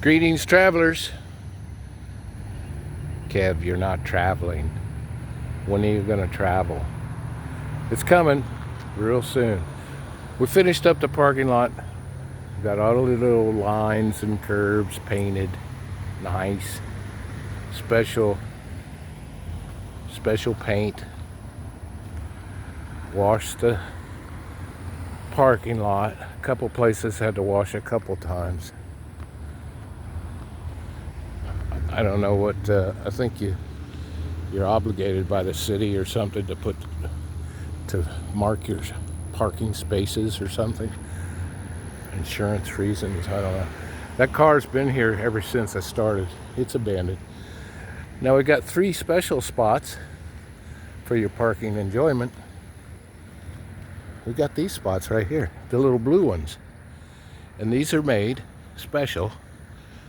Greetings, travelers. Kev, you're not traveling. When are you going to travel? It's coming real soon. We finished up the parking lot. Got all the little lines and curves painted. Nice. Special paint. Washed the parking lot. A couple places had to wash a couple times. I don't know what, I think you're obligated by the city or something to mark your parking spaces or something. Insurance reasons, I don't know. That car's been here ever since I started. It's abandoned. Now we got 3 special spots for your parking enjoyment. We got these spots right here, the little blue ones. And these are made special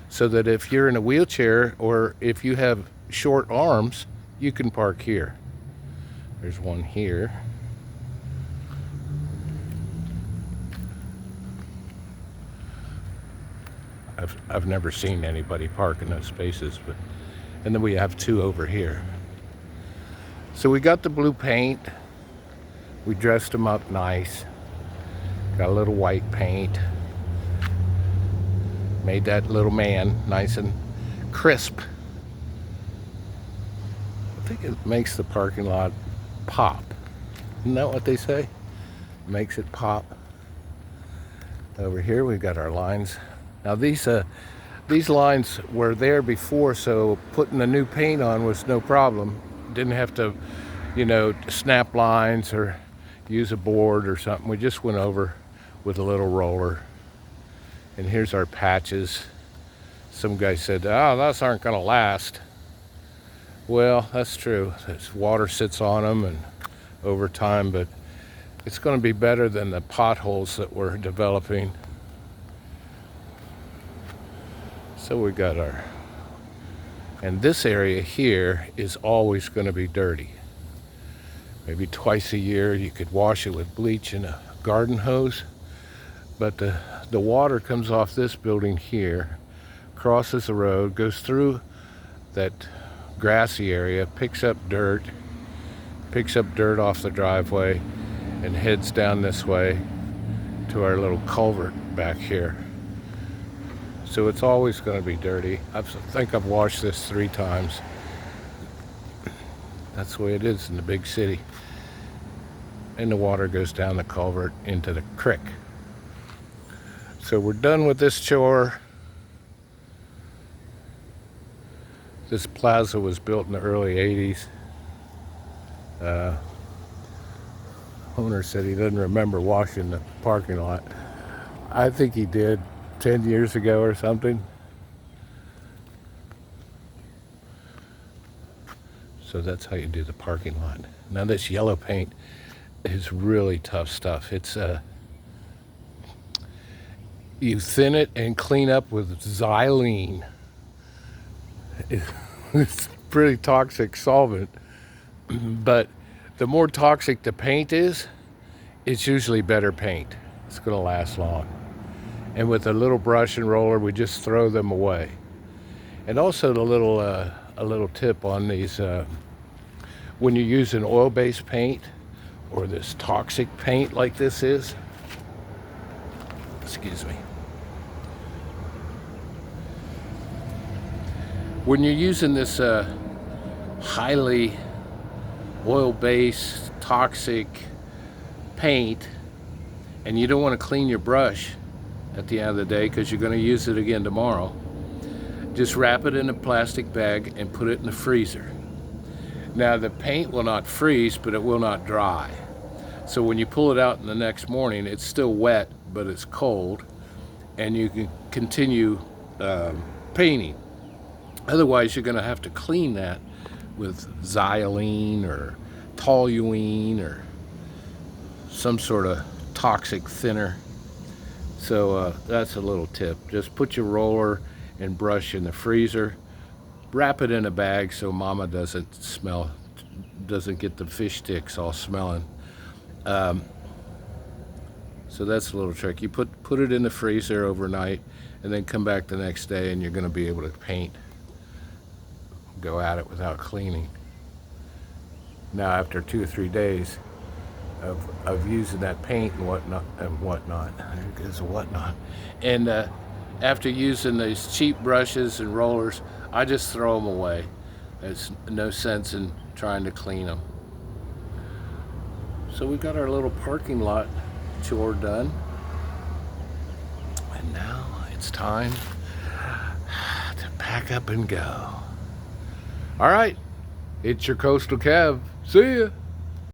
so that if you're in a wheelchair or if you have short arms, you can park here. There's one here. I've never seen anybody park in those spaces, and then we have 2 over here. So we got the blue paint. We dressed them up nice. Got a little white paint. Made that little man nice and crisp. I think it makes the parking lot pop. Isn't that what they say? Makes it pop. Over here we got our lines. Now these lines were there before, so putting the new paint on was no problem. Didn't have to, snap lines or use a board or something. We just went over with a little roller. And here's our patches. Some guy said, "Oh, those aren't going to last." Well, that's true. Water sits on them and over time, but it's going to be better than the potholes that we're developing. So we got and this area here is always going to be dirty. Maybe twice a year you could wash it with bleach and a garden hose. But the water comes off this building here, crosses the road, goes through that grassy area, picks up dirt off the driveway, and heads down this way to our little culvert back here. So it's always going to be dirty. I think I've washed this 3 times. That's the way it is in the big city. And the water goes down the culvert into the creek. So we're done with this chore. This plaza was built in the early 80s. Owner said he doesn't remember washing the parking lot. I think he did 10 years ago or something. So that's how you do the parking lot. Now this yellow paint is really tough stuff. It's you thin it and clean up with xylene. It's pretty toxic solvent, but the more toxic the paint is, it's usually better paint. It's going to last long. And with a little brush and roller, we just throw them away. And also a little tip on these, when you use an oil-based paint or this toxic paint like this is, excuse me. When you're using this highly oil-based toxic paint and you don't want to clean your brush at the end of the day because you're going to use it again tomorrow, just wrap it in a plastic bag and put it in the freezer. Now the paint will not freeze, but it will not dry. So when you pull it out in the next morning, it's still wet, but it's cold, and you can continue painting. Otherwise, you're going to have to clean that with xylene or toluene or some sort of toxic thinner. So that's a little tip. Just put your roller and brush in the freezer. Wrap it in a bag so mama doesn't get the fish sticks all smelling. So that's a little trick. You put it in the freezer overnight, and then come back the next day and you're going to be able to paint, go at it without cleaning. Now after 2 or 3 days of using that paint and whatnot, there goes a whatnot, and after using these cheap brushes and rollers, I just throw them away. There's no sense in trying to clean them. So we got our little parking lot chore done, and now it's time to pack up and go. All right, it's your Coastal Kev. See ya.